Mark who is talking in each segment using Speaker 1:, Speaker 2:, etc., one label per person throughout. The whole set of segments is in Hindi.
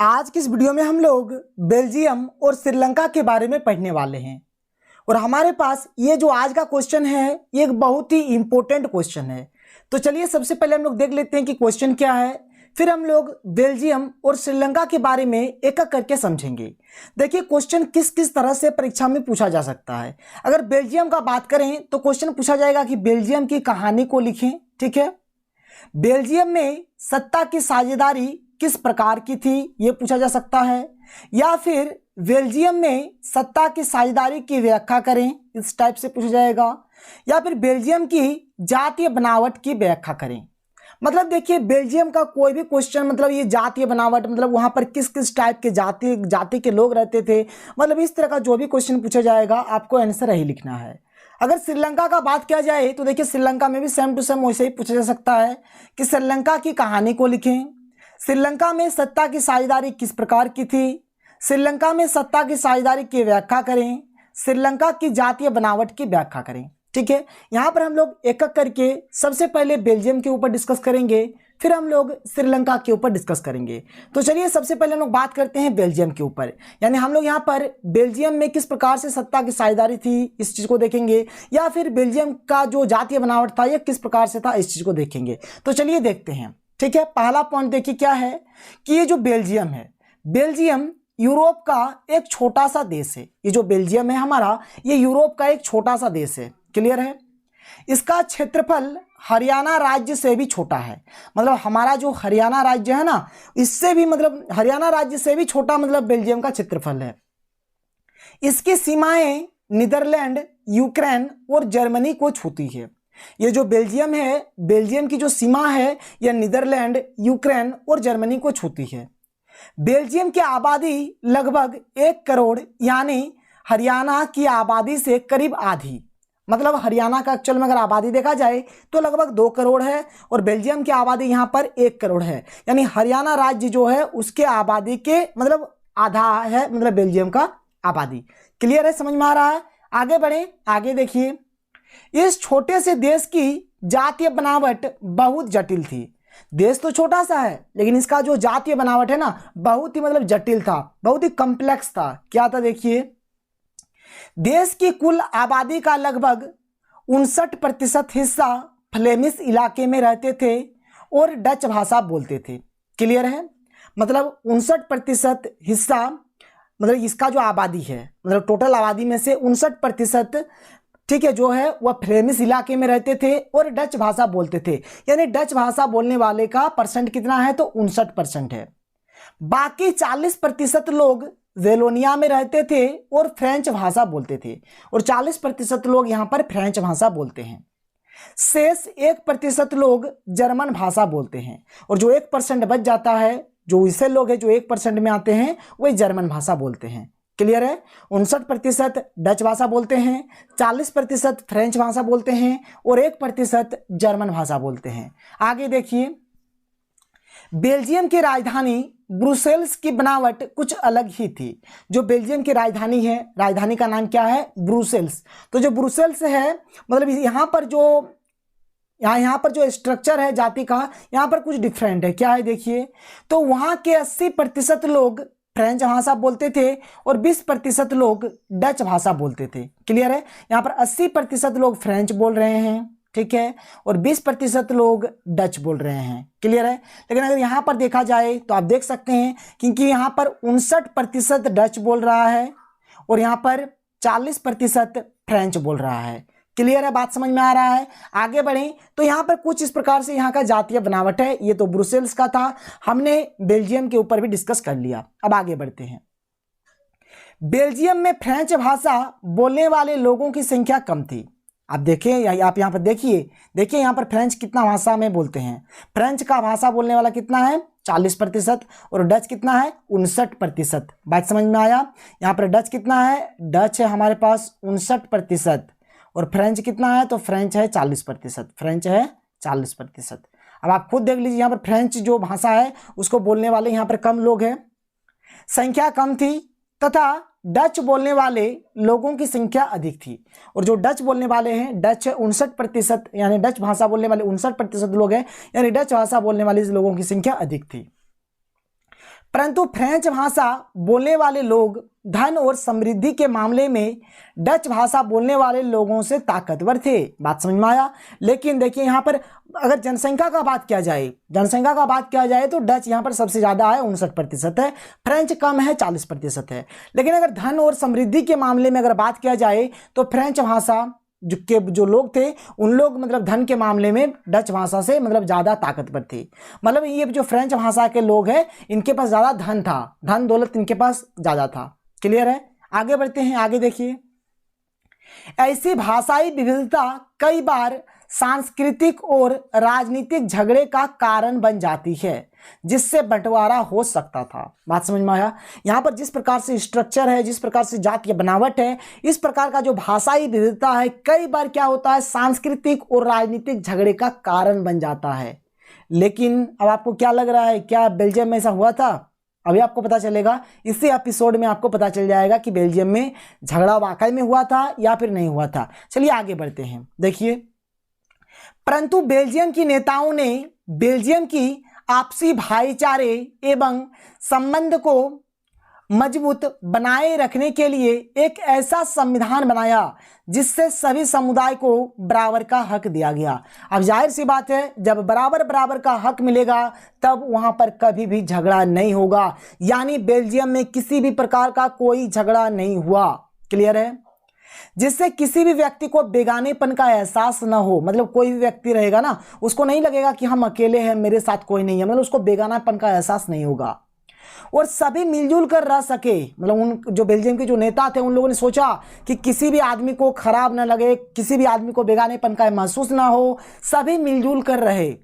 Speaker 1: आज की इस वीडियो में हम लोग बेल्जियम और श्रीलंका के बारे में पढ़ने वाले हैं और हमारे पास ये जो आज का क्वेश्चन है ये एक बहुत ही इंपॉर्टेंट क्वेश्चन है। तो चलिए सबसे पहले हम लोग देख लेते हैं कि क्वेश्चन क्या है, फिर हम लोग बेल्जियम और श्रीलंका के बारे में एक एक करके समझेंगे। देखिए क्वेश्चन किस किस तरह से परीक्षा में पूछा जा सकता है। अगर बेल्जियम का बात करें तो क्वेश्चन पूछा जाएगा कि बेल्जियम की कहानी को लिखें, ठीक है। बेल्जियम में सत्ता की साझेदारी किस प्रकार की थी ये पूछा जा सकता है, या फिर बेल्जियम में सत्ता की साझेदारी की व्याख्या करें, इस टाइप से पूछा जाएगा, या फिर बेल्जियम की जातीय बनावट की व्याख्या करें। मतलब देखिए बेल्जियम का कोई भी क्वेश्चन मतलब ये जातीय बनावट मतलब वहां पर किस किस टाइप के जाति के लोग रहते थे, मतलब इस तरह का जो भी क्वेश्चन पूछा जाएगा आपको आंसर यही लिखना है। अगर श्रीलंका का बात किया जाए तो देखिए श्रीलंका में भी सेम टू सेम वैसे ही पूछा जा सकता है कि श्रीलंका की कहानी को लिखें, श्रीलंका में सत्ता की साझेदारी किस प्रकार की थी, श्रीलंका में सत्ता की साझेदारी की व्याख्या करें, श्रीलंका की जातीय बनावट की व्याख्या करें। ठीक है, यहाँ पर हम लोग एक एक करके सबसे पहले बेल्जियम के ऊपर डिस्कस करेंगे, फिर हम लोग श्रीलंका के ऊपर डिस्कस करेंगे। तो चलिए सबसे पहले हम लोग बात करते हैं बेल्जियम के ऊपर, यानी हम लोग यहाँ पर बेल्जियम में किस प्रकार से सत्ता की साझेदारी थी इस चीज़ को देखेंगे, या फिर बेल्जियम का जो जातीय बनावट था यह किस प्रकार से था इस चीज़ को देखेंगे। तो चलिए देखते हैं। ठीक है, पहला पॉइंट देखिए क्या है कि ये जो बेल्जियम है, बेल्जियम यूरोप का एक छोटा सा देश है। ये जो बेल्जियम है हमारा, ये यूरोप का एक छोटा सा देश है, क्लियर है। इसका क्षेत्रफल हरियाणा राज्य से भी छोटा है, मतलब हमारा जो हरियाणा राज्य है ना, इससे भी मतलब हरियाणा राज्य से भी छोटा मतलब बेल्जियम का क्षेत्रफल है। इसकी सीमाएं नीदरलैंड, यूक्रेन और जर्मनी को छूती है। ये जो बेल्जियम है, बेल्जियम की जो सीमा है यह नीदरलैंड, यूक्रेन और जर्मनी को छूती है। बेल्जियम की आबादी लगभग 1 करोड़, यानी हरियाणा की आबादी से करीब आधी। मतलब हरियाणा का एक्चुअल में अगर आबादी देखा जाए तो लगभग 2 करोड़ है और बेल्जियम की आबादी यहाँ पर 1 करोड़ है, यानी हरियाणा राज्य जो है उसके आबादी के मतलब आधा है मतलब बेल्जियम का आबादी। क्लियर है, समझ में आ रहा है। आगे बढ़े, आगे देखिए। इस छोटे से देश की जातीय बनावट बहुत जटिल थी। देश तो छोटा सा है लेकिन इसका जो जातीय बनावट है ना बहुत ही मतलब जटिल था, बहुत ही कॉम्प्लेक्स था। क्या था देखिए, देश की कुल आबादी का लगभग 59% हिस्सा फ्लेमिश इलाके में रहते थे और डच भाषा बोलते थे। क्लियर है, मतलब 59% हिस्सा मतलब इसका जो आबादी है मतलब टोटल आबादी में से 59% ठीक है जो है वह फ्लेमिश इलाके में रहते थे और डच भाषा बोलते थे, यानी डच भाषा बोलने वाले का परसेंट कितना है तो 59% है। बाकी 40% लोग वेलोनिया में रहते थे और फ्रेंच भाषा बोलते थे और 40% लोग यहाँ पर फ्रेंच भाषा बोलते हैं। शेष 1% लोग जर्मन भाषा बोलते हैं और जो 1% बच जाता है, जो इसे लोग हैं जो 1% में आते हैं वही जर्मन भाषा बोलते हैं। क्लियर है, 59% डच भाषा बोलते हैं, 40% फ्रेंच भाषा बोलते हैं और 1% जर्मन भाषा बोलते हैं। आगे देखिए, बेल्जियम की राजधानी ब्रुसेल्स की बनावट कुछ अलग ही थी। जो बेल्जियम की राजधानी है, राजधानी का नाम क्या है ब्रुसेल्स। तो जो ब्रुसेल्स है मतलब यहाँ पर जो स्ट्रक्चर है जाति का यहाँ पर कुछ डिफरेंट है। क्या है देखिए, तो वहाँ के 80% लोग फ्रेंच भाषा बोलते थे और 20% लोग डच भाषा बोलते थे। क्लियर है, यहाँ पर 80% लोग फ्रेंच बोल रहे हैं, ठीक है, और 20% लोग डच बोल रहे हैं। क्लियर है, लेकिन अगर यहाँ पर देखा जाए तो आप देख सकते हैं क्योंकि यहाँ पर 59% डच बोल रहा है और यहाँ पर 40% फ्रेंच बोल रहा है। क्लियर है, बात समझ में आ रहा है। आगे बढ़ें तो यहाँ पर कुछ इस प्रकार से यहाँ का जातीय बनावट है। ये तो ब्रुसेल्स का था, हमने बेल्जियम के ऊपर भी डिस्कस कर लिया। अब आगे बढ़ते हैं। बेल्जियम में फ्रेंच भाषा बोलने वाले लोगों की संख्या कम थी। आप देखें, आप यहाँ पर देखिए यहाँ पर फ्रेंच कितना भाषा में बोलते हैं। फ्रेंच का भाषा बोलने वाला कितना है 40% और डच कितना है 59%। बात समझ में आया। यहाँ पर डच कितना है, डच है हमारे पास 59% और फ्रेंच कितना है तो फ्रेंच है 40%, फ्रेंच है 40%। अब आप खुद देख लीजिए यहाँ पर फ्रेंच जो भाषा है उसको बोलने वाले यहाँ पर कम लोग हैं, संख्या कम थी, तथा डच बोलने वाले लोगों की संख्या अधिक थी। और जो डच बोलने वाले हैं डच 59%, यानी डच भाषा बोलने वाले 59% लोग हैं, यानी डच भाषा बोलने वाले लोगों की संख्या अधिक थी। परंतु फ्रेंच भाषा बोलने वाले लोग धन और समृद्धि के मामले में डच भाषा बोलने वाले लोगों से ताकतवर थे। बात समझ में आया। लेकिन देखिए यहाँ पर अगर जनसंख्या का बात किया जाए तो डच यहाँ पर सबसे ज़्यादा है, 59% है। फ्रेंच कम है, 40% है। लेकिन अगर धन और समृद्धि के मामले में अगर बात किया जाए तो फ्रेंच भाषा जो लोग थे उन लोग मतलब धन के मामले में डच भाषा से मतलब ज़्यादा ताकतवर थे। मतलब ये जो फ्रेंच भाषा के लोग हैं इनके पास ज़्यादा धन था, धन दौलत इनके पास ज़्यादा था। क्लियर है। आगे बढ़ते हैं। आगे देखिए, ऐसी भाषाई विविधता कई बार सांस्कृतिक और राजनीतिक झगड़े का कारण बन जाती है जिससे बंटवारा हो सकता था। बात समझ में आया। यहाँ पर जिस प्रकार से स्ट्रक्चर है, जिस प्रकार से जातीय बनावट है, इस प्रकार का जो भाषाई विविधता है कई बार क्या होता है, सांस्कृतिक और राजनीतिक झगड़े का कारण बन जाता है। लेकिन अब आपको क्या लग रहा है, क्या बेल्जियम में ऐसा हुआ था? अभी आपको पता चलेगा, इसी एपिसोड में आपको पता चल जाएगा कि बेल्जियम में झगड़ा वाकई में हुआ था या फिर नहीं हुआ था। चलिए आगे बढ़ते हैं। देखिए, परंतु बेल्जियम की नेताओं ने बेल्जियम की आपसी भाईचारे एवं संबंध को मजबूत बनाए रखने के लिए एक ऐसा संविधान बनाया जिससे सभी समुदाय को बराबर का हक दिया गया। अब जाहिर सी बात है, जब बराबर का हक मिलेगा तब वहां पर कभी भी झगड़ा नहीं होगा। यानी बेल्जियम में किसी भी प्रकार का कोई झगड़ा नहीं हुआ। क्लियर है। जिससे किसी भी व्यक्ति को बेगानेपन का एहसास ना हो। मतलब कोई भी व्यक्ति रहेगा ना, उसको नहीं लगेगा कि हम अकेले हैं, मेरे साथ कोई नहीं है, मतलब उसको बेगानापन का एहसास नहीं होगा। और सभी मिलजुल कर रह सके। मतलब उन जो बेल्जियम के जो नेता थे उन लोगों ने सोचा कि किसी भी आदमी को खराब ना लगे, किसी भी आदमी को बेगानेपन का महसूस ना हो, सभी मिलजुल कर रहे।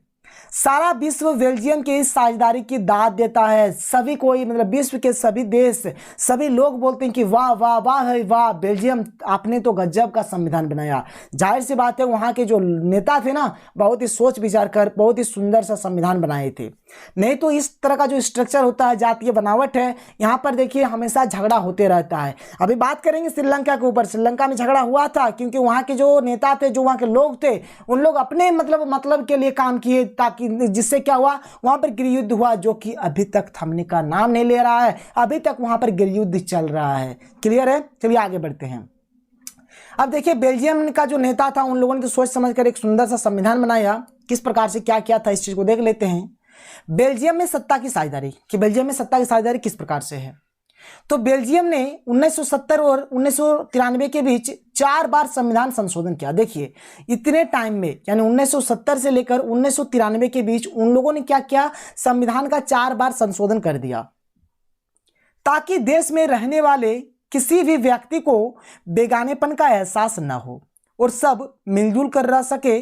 Speaker 1: सारा विश्व बेल्जियम की इस साझेदारी की दाद देता है। सभी कोई मतलब विश्व के सभी देश, सभी लोग बोलते हैं कि वाह वाह वाह है वाह, बेल्जियम आपने तो गजब का संविधान बनाया। जाहिर सी बात है, वहाँ के जो नेता थे ना, बहुत ही सोच विचार कर बहुत ही सुंदर सा संविधान बनाए थे। नहीं तो इस तरह का जो स्ट्रक्चर होता है, जातीय बनावट है, यहाँ पर देखिए हमेशा झगड़ा होते रहता है। अभी बात करेंगे श्रीलंका के ऊपर। श्रीलंका में झगड़ा हुआ था क्योंकि वहाँ के जो नेता थे, जो वहाँ के लोग थे, उन लोग अपने मतलब के लिए काम किए, ताकि जिससे क्या हुआ, वहां पर गृह युद्ध हुआ, जो कि अभी तक थमने का नाम नहीं ले रहा है। अभी तक वहां पर गृह युद्ध चल रहा है। क्लियर है। चलिए आगे बढ़ते हैं। अब देखिए, बेल्जियम का जो नेता था उन लोगों ने तो सोच समझकर एक सुंदर सा संविधान बनाया। किस प्रकार से क्या किया था इस चीज को देख लेते हैं। बेल्जियम में सत्ता की साझेदारी, कि बेल्जियम में सत्ता की साझेदारी किस प्रकार से है। तो बेल्जियम ने 1970 और 1993 के बीच 4 बार संविधान संशोधन किया। देखिए इतने टाइम में, यानी 1970 से लेकर 1993 के बीच उन लोगों ने क्या किया, संविधान का 4 बार संशोधन कर दिया, ताकि देश में रहने वाले किसी भी व्यक्ति को बेगानेपन का एहसास न हो और सब मिलजुल कर रह सके।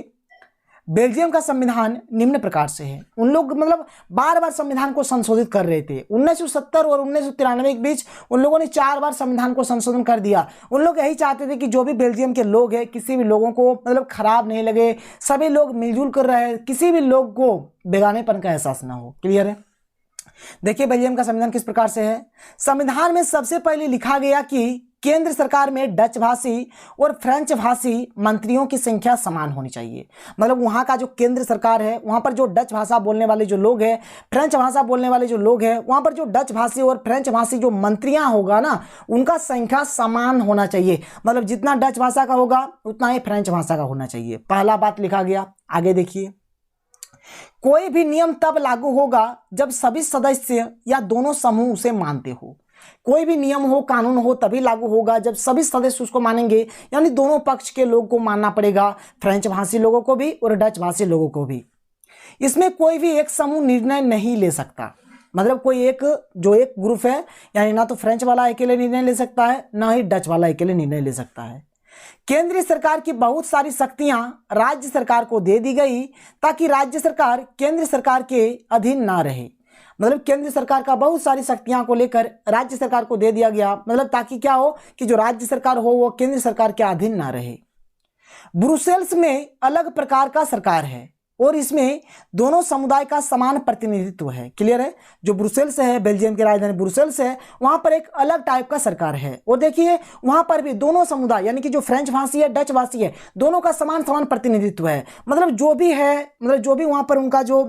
Speaker 1: बेल्जियम का संविधान निम्न प्रकार से है। उन लोग मतलब बार बार संविधान को संशोधित कर रहे थे। 1970 और 1993 के बीच उन लोगों ने 4 बार संविधान को संशोधन कर दिया। उन लोग यही चाहते थे कि जो भी बेल्जियम के लोग हैं, किसी भी लोगों को मतलब खराब नहीं लगे, सभी लोग मिलजुल कर रहे, किसी भी लोग को बेगानेपन का एहसास ना हो। क्लियर है। देखिए बेल्जियम का संविधान किस प्रकार से है। संविधान में सबसे पहले लिखा गया कि केंद्र सरकार में डच भाषी और फ्रेंच भाषी मंत्रियों की संख्या समान होनी चाहिए। मतलब वहाँ का जो केंद्र सरकार है, वहाँ पर जो डच भाषा बोलने वाले जो लोग हैं, फ्रेंच भाषा बोलने वाले जो लोग हैं, वहाँ पर जो डच भाषी और फ्रेंच भाषी जो मंत्रियाँ होगा ना, उनका संख्या समान होना चाहिए। मतलब जितना डच भाषा का होगा उतना ही फ्रेंच भाषा का होना चाहिए। पहला बात लिखा गया। आगे देखिए, कोई भी नियम तब लागू होगा जब सभी सदस्य या दोनों समूह उसे मानते हो। कोई भी नियम हो, कानून हो, तभी लागू होगा जब सभी सदस्य उसको मानेंगे, यानी दोनों पक्ष के लोग को मानना पड़ेगा, फ्रेंच भाषी लोगों को भी और डच भाषी लोगों को भी। इसमें कोई भी एक समूह निर्णय नहीं ले सकता। मतलब कोई एक ग्रुप है, यानी ना तो फ्रेंच वाला अकेले निर्णय ले सकता है, ना ही डच वाला अकेले निर्णय ले सकता है। केंद्रीय सरकार की बहुत सारी शक्तियां राज्य सरकार को दे दी गई, ताकि राज्य सरकार केंद्र सरकार के अधीन ना रहे। मतलब केंद्र सरकार का बहुत सारी शक्तियां को लेकर राज्य सरकार को दे दिया गया, मतलब ताकि क्या हो कि जो राज्य सरकार हो वो केंद्र सरकार के अधीन ना रहे। ब्रुसेल्स में अलग प्रकार का सरकार है और इसमें दोनों समुदाय का समान प्रतिनिधित्व है। क्लियर है। जो ब्रुसेल्स है, बेल्जियम की राजधानी ब्रुसेल्स है, वहां पर एक अलग टाइप का सरकार है। और देखिए वहां पर भी दोनों समुदाय, यानी कि जो फ्रेंच भाषी है, डच भाषी है, दोनों का समान समान प्रतिनिधित्व है। मतलब जो भी है, मतलब जो भी वहां पर उनका जो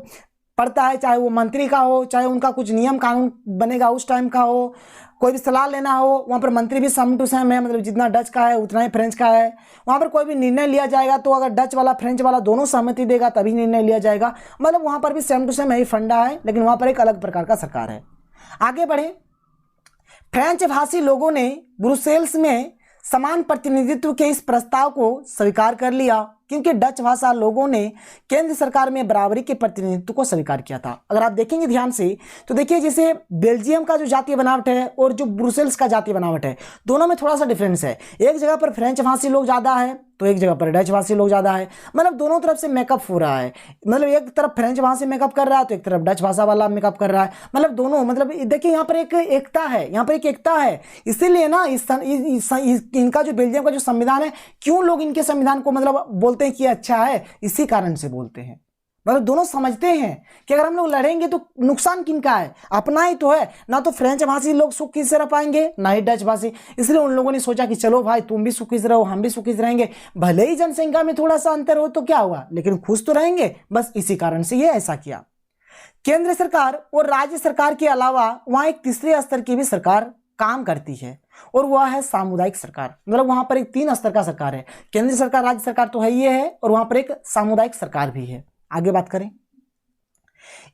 Speaker 1: पड़ता है, चाहे वो मंत्री का हो, चाहे उनका कुछ नियम कानून बनेगा उस टाइम का हो, कोई भी सलाह लेना हो, वहाँ पर मंत्री भी सेम टू सेम है, मतलब जितना डच का है उतना ही फ्रेंच का है। वहाँ पर कोई भी निर्णय लिया जाएगा तो अगर डच वाला फ्रेंच वाला दोनों सहमति देगा तभी निर्णय लिया जाएगा, मतलब वहाँ पर भी सेम टू सेम यही फंडा है, लेकिन वहाँ पर एक अलग प्रकार का सरकार है। आगे बढ़े, फ्रेंच भाषी लोगों ने ब्रुसेल्स में समान प्रतिनिधित्व के इस प्रस्ताव को स्वीकार कर लिया, क्योंकि डच भाषा लोगों ने केंद्र सरकार में बराबरी के प्रतिनिधित्व को स्वीकार किया था। अगर आप देखेंगे ध्यान से तो देखिए, जैसे बेल्जियम का जो जातीय बनावट है और जो ब्रुसेल्स का जातीय बनावट है, दोनों में थोड़ा सा डिफरेंस है। एक जगह पर फ्रेंच भाषी लोग ज़्यादा है तो एक जगह पर डच भाषी लोग ज़्यादा है, मतलब दोनों तरफ से मेकअप हो रहा है, मतलब एक तरफ फ्रेंच भाषी मेकअप कर रहा है तो एक तरफ डच भाषा वाला मेकअप कर रहा है, मतलब दोनों, मतलब देखिए यहाँ पर एक एकता है, यहाँ पर एक एकता है। इसीलिए ना इनका जो बेल्जियम का जो संविधान है, क्यों लोग इनके संविधान को मतलब बोलते हैं कि अच्छा है, इसी कारण से बोलते हैं, मतलब दोनों समझते हैं कि अगर हम लोग लड़ेंगे तो नुकसान किनका है, अपना ही तो है, ना तो फ्रेंच भाषी लोग सुखी से रह पाएंगे ना ही डच भाषी। इसलिए उन लोगों ने सोचा कि चलो भाई तुम भी सुखी से रहो, हम भी सुखी से रहेंगे, भले ही जनसंख्या में थोड़ा सा अंतर हो तो क्या हुआ, लेकिन खुश तो रहेंगे, बस इसी कारण से ये ऐसा किया। केंद्र सरकार और राज्य सरकार के अलावा वहां एक तीसरे स्तर की भी सरकार काम करती है और वह है सामुदायिक सरकार, मतलब वहां पर एक 3 स्तर का सरकार है, केंद्र सरकार, राज्य सरकार तो है ये है, और वहां पर एक सामुदायिक सरकार भी है। आगे बात करें,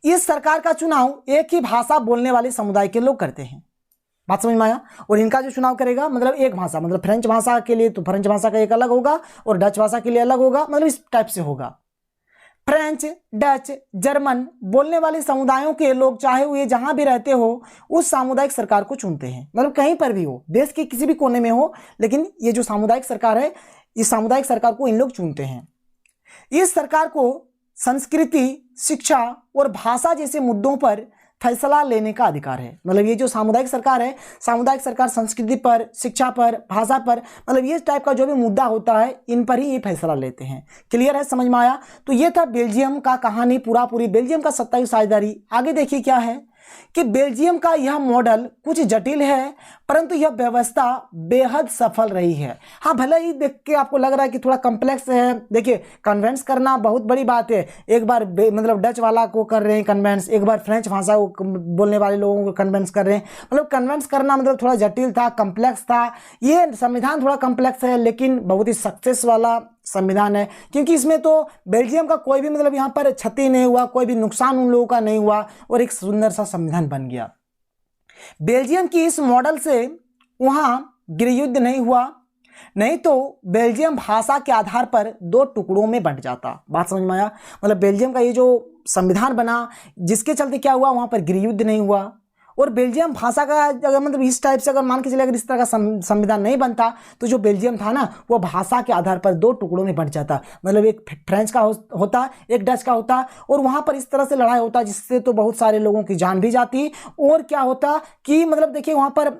Speaker 1: इस सरकार का चुनाव एक ही भाषा बोलने वाले समुदाय के लोग करते हैं, बात समझ में आया। और इनका जो चुनाव करेगा मतलब एक भाषा, मतलब फ्रेंच भाषा के लिए तो फ्रेंच भाषा का एक अलग होगा और डच भाषा के लिए अलग होगा, मतलब इस टाइप से होगा। फ्रेंच, डच, जर्मन बोलने वाले समुदायों के लोग चाहे वो ये जहां भी रहते हो उस सामुदायिक सरकार को चुनते हैं, मतलब कहीं पर भी हो, देश के किसी भी कोने में हो, लेकिन ये जो सामुदायिक सरकार है, इस सामुदायिक सरकार को इन लोग चुनते हैं। इस सरकार को संस्कृति, शिक्षा और भाषा जैसे मुद्दों पर फैसला लेने का अधिकार है, मतलब ये जो सामुदायिक सरकार है, सामुदायिक सरकार संस्कृति पर, शिक्षा पर, भाषा पर, मतलब ये टाइप का जो भी मुद्दा होता है इन पर ही ये फैसला लेते हैं। क्लियर है, समझ में आया। तो ये था बेल्जियम का कहानी, पूरी बेल्जियम का सत्ताई साझेदारी। आगे देखिए क्या है कि बेल्जियम का यह मॉडल कुछ जटिल है, परंतु यह व्यवस्था बेहद सफल रही है। हाँ, भले ही देख के आपको लग रहा है कि थोड़ा कॉम्प्लेक्स है, देखिए कन्वेंस करना बहुत बड़ी बात है, एक बार मतलब डच वाला को कर रहे हैं कन्वेंस, एक बार फ्रेंच भाषा को बोलने वाले लोगों को कन्वेंस कर रहे हैं, मतलब कन्वेंस करना मतलब थोड़ा जटिल था, कॉम्प्लेक्स था। ये संविधान थोड़ा कॉम्प्लेक्स है लेकिन बहुत ही सक्सेस वाला संविधान है, क्योंकि इसमें तो बेल्जियम का कोई भी मतलब यहाँ पर क्षति नहीं हुआ, कोई भी नुकसान उन लोगों का नहीं हुआ और एक सुंदर सा संविधान बन गया। बेल्जियम की इस मॉडल से वहां गृहयुद्ध नहीं हुआ, नहीं तो बेल्जियम भाषा के आधार पर 2 टुकड़ों में बंट जाता। बात समझ में आया, मतलब बेल्जियम का ये जो संविधान बना जिसके चलते क्या हुआ, वहां पर गृहयुद्ध नहीं हुआ। और बेल्जियम भाषा का अगर मतलब इस टाइप से अगर मान के चले, अगर इस तरह का संविधान नहीं बनता तो जो बेल्जियम था ना वो भाषा के आधार पर 2 टुकड़ों में बंट जाता, मतलब एक फ्रेंच का होता, एक डच का होता, और वहां पर इस तरह से लड़ाई होता जिससे तो बहुत सारे लोगों की जान भी जाती। और क्या होता कि मतलब देखिए वहां पर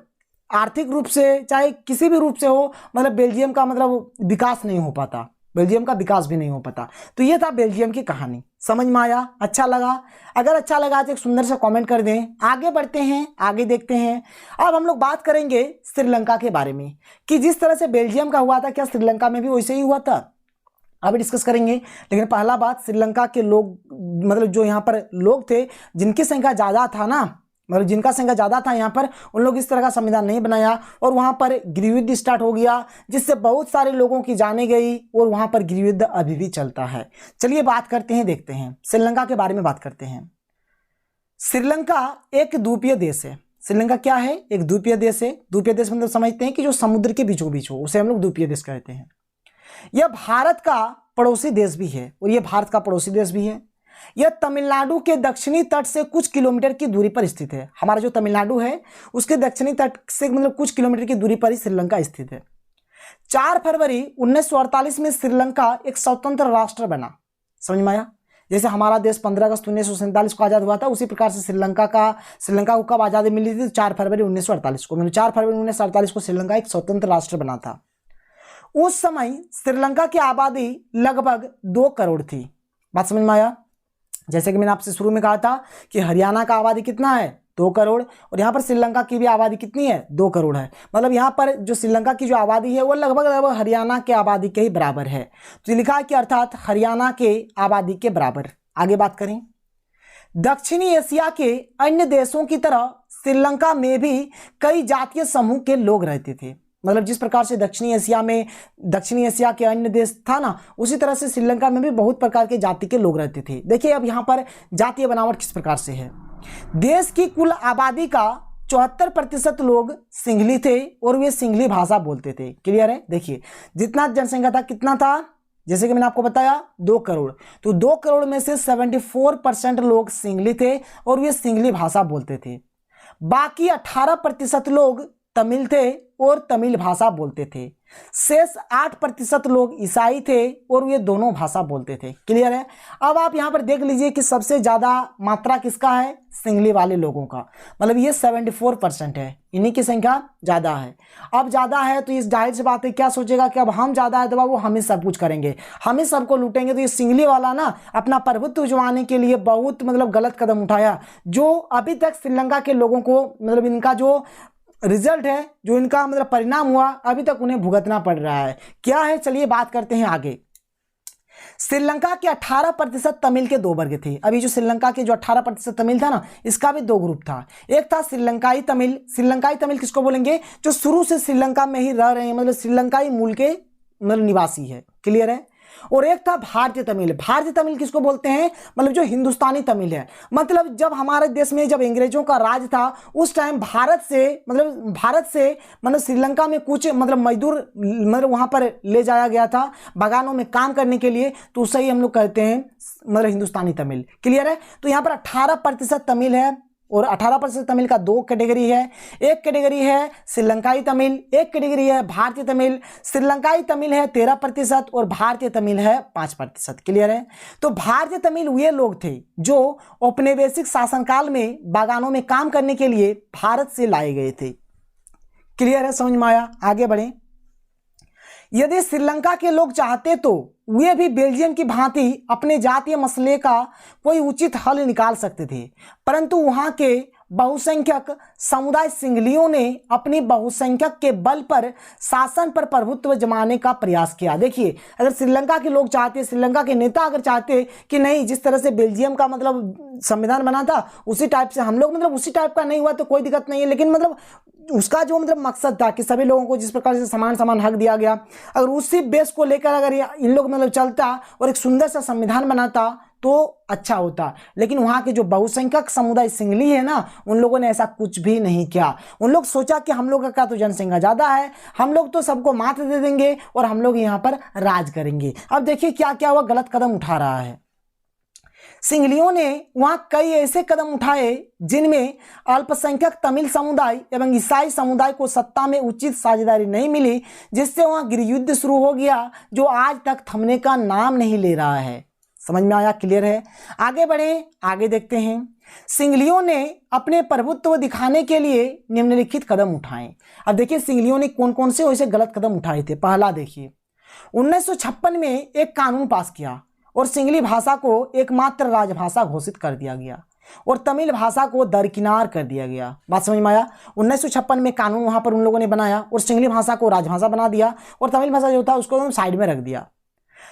Speaker 1: आर्थिक रूप से चाहे किसी भी रूप से हो, मतलब बेल्जियम का मतलब विकास नहीं हो पाता, बेल्जियम का विकास भी नहीं हो पाता। तो ये था बेल्जियम की कहानी, समझ में आया, अच्छा लगा? अगर अच्छा लगा तो एक सुंदर सा कमेंट कर दें। आगे बढ़ते हैं, आगे देखते हैं। अब हम लोग बात करेंगे श्रीलंका के बारे में कि जिस तरह से बेल्जियम का हुआ था क्या श्रीलंका में भी वैसे ही हुआ था, अभी डिस्कस करेंगे। लेकिन पहला बात, श्रीलंका के लोग मतलब जो यहाँ पर लोग थे जिनकी संख्या ज़्यादा था ना, मतलब जिनका संख्या ज़्यादा था यहाँ पर, उन लोग इस तरह का संविधान नहीं बनाया और वहाँ पर गृहयुद्ध स्टार्ट हो गया जिससे बहुत सारे लोगों की जानें गई और वहाँ पर गृहयुद्ध अभी भी चलता है। चलिए बात करते हैं, देखते हैं श्रीलंका के बारे में बात करते हैं। श्रीलंका एक द्वीपीय देश है। श्रीलंका क्या है? एक द्वीपीय देश है। द्वीपीय देश मतलब समझते हैं कि जो समुद्र के बीचों बीच हो, उसे हम लोग द्वीपीय देश कहते हैं। यह भारत का पड़ोसी देश भी है और यह भारत का पड़ोसी देश भी है। यह तमिलनाडु के दक्षिणी तट से कुछ किलोमीटर की दूरी पर स्थित है। हमारा जो तमिलनाडु है उसके दक्षिणी तट से मतलब कुछ किलोमीटर की दूरी पर ही श्रीलंका स्थित है। 4 फरवरी 1948 में श्रीलंका एक स्वतंत्र राष्ट्र बना। समझ में आया? जैसे हमारा देश 15 अगस्त 1947 को आज़ाद हुआ था, उसी प्रकार से श्रीलंका को कब आज़ादी मिली थी? 4 फरवरी 1948 को। मतलब 4 फरवरी 1948 को श्रीलंका एक स्वतंत्र राष्ट्र बना था। उस समय श्रीलंका की आबादी लगभग 2 करोड़ थी। बात समझ में आया? जैसे कि मैंने आपसे शुरू में कहा था कि हरियाणा का आबादी कितना है? 2 करोड़। और यहाँ पर श्रीलंका की भी आबादी कितनी है? 2 करोड़ है। मतलब यहाँ पर जो श्रीलंका की जो आबादी है वो लगभग हरियाणा के आबादी के ही बराबर है। तो लिखा है कि अर्थात हरियाणा के आबादी के बराबर। आगे बात करें, दक्षिणी एशिया के अन्य देशों की तरह श्रीलंका में भी कई जातीय समूह के लोग रहते थे। मतलब जिस प्रकार से दक्षिणी एशिया के अन्य देश था ना, उसी तरह से श्रीलंका में भी बहुत प्रकार के जाति के लोग रहते थे। देखिए अब यहाँ पर जातीय बनावट किस प्रकार से है। देश की कुल आबादी का 74% लोग सिंहली थे और वे सिंहली भाषा बोलते थे। क्लियर है। देखिए जितना जनसंख्या था, कितना था, जैसे कि मैंने आपको बताया 2 करोड़, तो 2 करोड़ में से 74% लोग सिंहली थे और वे सिंहली भाषा बोलते थे। बाकी 18% लोग तमिल थे और तमिल भाषा बोलते थे। शेष 8% लोग ईसाई थे और वे दोनों भाषा बोलते थे। क्लियर है। अब आप यहाँ पर देख लीजिए कि सबसे ज़्यादा मात्रा किसका है, सिंहली वाले लोगों का, मतलब ये 74% है, इन्हीं की संख्या ज़्यादा है। अब ज़्यादा है तो इस जाहिर सी बात है क्या सोचेगा कि अब हम ज़्यादा है तो बाबू हम ही सब कुछ करेंगे, हम ही सबको लूटेंगे। तो ये सिंहली वाला ना अपना प्रभुत्व जमाने के लिए बहुत मतलब गलत कदम उठाया, जो अभी तक श्रीलंका के लोगों को मतलब इनका जो रिजल्ट है, जो इनका मतलब परिणाम हुआ, अभी तक उन्हें भुगतना पड़ रहा है। क्या है, चलिए बात करते हैं आगे। श्रीलंका के 18% तमिल के 2 वर्ग थे। अभी जो श्रीलंका के जो 18% तमिल था ना, इसका भी 2 ग्रुप था। एक था श्रीलंकाई तमिल। श्रीलंकाई तमिल किसको बोलेंगे, जो शुरू से श्रीलंका में ही रह रहे हैं, मतलब श्रीलंकाई मूल के मतलब निवासी है। क्लियर है। और एक था भारतीय तमिल। भारतीय तमिल किसको बोलते हैं, मतलब जो हिंदुस्तानी तमिल है। मतलब जब हमारे देश में जब अंग्रेजों का राज था उस टाइम भारत से मतलब श्रीलंका में कुछ मतलब मजदूर मतलब वहां पर ले जाया गया था बागानों में काम करने के लिए, तो उसे ही हम लोग कहते हैं मतलब हिंदुस्तानी तमिल। क्लियर है। तो यहाँ पर 18% तमिल है और 18% तमिल का 2 कैटेगरी है। एक कैटेगरी है श्रीलंकाई तमिल, एक कैटेगरी है भारतीय तमिल। श्रीलंकाई तमिल है 13% और भारतीय तमिल है 5%। क्लियर है। तो भारतीय तमिल वे लोग थे जो औपनिवेशिक शासनकाल में बागानों में काम करने के लिए भारत से लाए गए थे। क्लियर है, समझ में आया। आगे बढ़े। यदि श्रीलंका के लोग चाहते तो वे भी बेल्जियम की भांति अपने जातीय मसले का कोई उचित हल निकाल सकते थे, परंतु वहां के बहुसंख्यक समुदाय सिंहलियों ने अपनी बहुसंख्यक के बल पर शासन पर प्रभुत्व जमाने का प्रयास किया। देखिए अगर श्रीलंका के लोग चाहते, श्रीलंका के नेता अगर चाहते कि नहीं जिस तरह से बेल्जियम का मतलब संविधान बना था उसी टाइप से हम लोग मतलब उसी टाइप का नहीं हुआ तो कोई दिक्कत नहीं है, लेकिन मतलब उसका जो मतलब मकसद था कि सभी लोगों को जिस प्रकार से समान हक दिया गया, अगर उसी बेस को लेकर अगर इन लोग मतलब चलता और एक सुंदर सा संविधान बनाता तो अच्छा होता। लेकिन वहां के जो बहुसंख्यक समुदाय सिंहली है ना, उन लोगों ने ऐसा कुछ भी नहीं किया। उन लोग सोचा कि हम लोग का तो जनसंख्या ज्यादा है, हम लोग तो सबको मात दे देंगे और हम लोग यहाँ पर राज करेंगे। अब देखिए क्या क्या हुआ, गलत कदम उठा रहा है। सिंहलियों ने वहां कई ऐसे कदम उठाए जिनमें अल्पसंख्यक तमिल समुदाय एवं ईसाई समुदाय को सत्ता में उचित साझेदारी नहीं मिली, जिससे वहां गृहयुद्ध शुरू हो गया जो आज तक थमने का नाम नहीं ले रहा है। समझ में आया। क्लियर है। आगे बढ़े, आगे देखते हैं। सिंहलियों ने अपने प्रभुत्व दिखाने के लिए निम्नलिखित कदम उठाए। अब देखिए सिंहलियों ने कौन कौन से वैसे गलत कदम उठाए थे। पहला देखिए 1956 में एक कानून पास किया और सिंहली भाषा को एकमात्र राजभाषा घोषित कर दिया गया और तमिल भाषा को दरकिनार कर दिया गया। बात समझ में आया। 1956 में कानून वहां पर उन लोगों ने बनाया और सिंहली भाषा को राजभाषा बना दिया और तमिल भाषा जो था उसको साइड में रख दिया।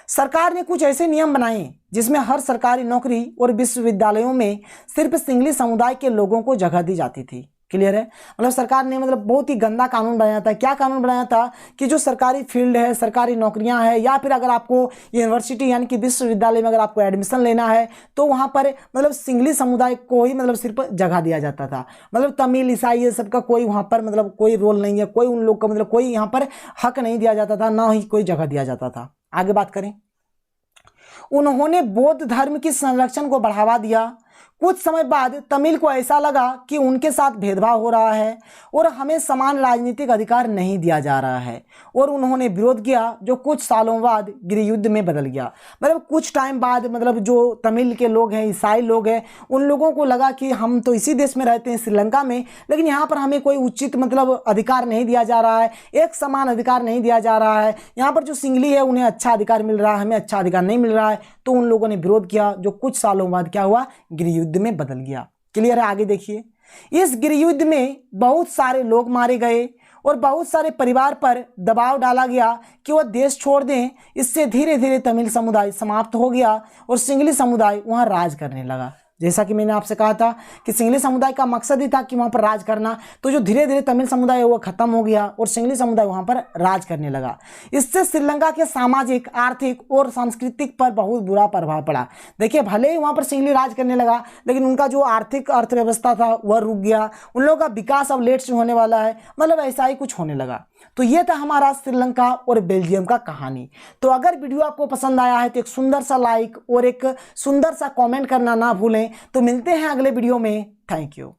Speaker 1: सरकार ने कुछ ऐसे नियम बनाए जिसमें हर सरकारी नौकरी और विश्वविद्यालयों में सिर्फ सिंहली समुदाय के लोगों को जगह दी जाती थी। क्लियर है। मतलब सरकार ने मतलब बहुत ही गंदा कानून बनाया था। क्या कानून बनाया था कि जो सरकारी फील्ड है, सरकारी नौकरियां हैं, या फिर अगर आपको यूनिवर्सिटी यानी कि विश्वविद्यालय में अगर आपको एडमिशन लेना है तो वहां पर मतलब सिंहली समुदाय को ही मतलब सिर्फ जगह दिया जाता था। मतलब तमिल ईसाई ये सबका कोई वहां पर मतलब कोई रोल नहीं है, कोई उन लोग का मतलब कोई यहाँ पर हक नहीं दिया जाता था, ना ही कोई जगह दिया जाता था। आगे बात करें। उन्होंने बौद्ध धर्म की संरक्षण को बढ़ावा दिया। कुछ समय बाद तमिल को ऐसा लगा कि उनके साथ भेदभाव हो रहा है और हमें समान राजनीतिक अधिकार नहीं दिया जा रहा है और उन्होंने विरोध किया, जो कुछ सालों बाद गृहयुद्ध में बदल गया। मतलब कुछ टाइम बाद मतलब जो तमिल के लोग हैं, ईसाई लोग हैं, उन लोगों को लगा कि हम तो इसी देश में रहते हैं श्रीलंका में, लेकिन यहाँ पर हमें कोई उचित मतलब अधिकार नहीं दिया जा रहा है, एक समान अधिकार नहीं दिया जा रहा है। यहाँ पर जो सिंहली है उन्हें अच्छा अधिकार मिल रहा है, हमें अच्छा अधिकार नहीं मिल रहा है। तो उन लोगों ने विरोध किया, जो कुछ सालों बाद क्या हुआ, गृहयुद्ध में बदल गया। क्लियर है। आगे देखिए। इस गृहयुद्ध में बहुत सारे लोग मारे गए और बहुत सारे परिवार पर दबाव डाला गया कि वह देश छोड़ दें। इससे धीरे धीरे तमिल समुदाय समाप्त हो गया और सिंहली समुदाय वहां राज करने लगा। जैसा कि मैंने आपसे कहा था कि सिंहली समुदाय का मकसद ही था कि वहाँ पर राज करना, तो जो धीरे धीरे तमिल समुदाय है वो खत्म हो गया और सिंहली समुदाय वहाँ पर राज करने लगा। इससे श्रीलंका के सामाजिक, आर्थिक और सांस्कृतिक पर बहुत बुरा प्रभाव पड़ा। देखिए, भले ही वहाँ पर सिंहली राज करने लगा, लेकिन उनका जो आर्थिक अर्थव्यवस्था था वह रुक गया, उन लोगों का विकास अब लेट से होने वाला है, मतलब ऐसा ही कुछ होने लगा। तो ये था हमारा श्रीलंका और बेल्जियम का कहानी। तो अगर वीडियो आपको पसंद आया है तो एक सुंदर सा लाइक और एक सुंदर सा कमेंट करना ना भूलें। तो मिलते हैं अगले वीडियो में। Thank you.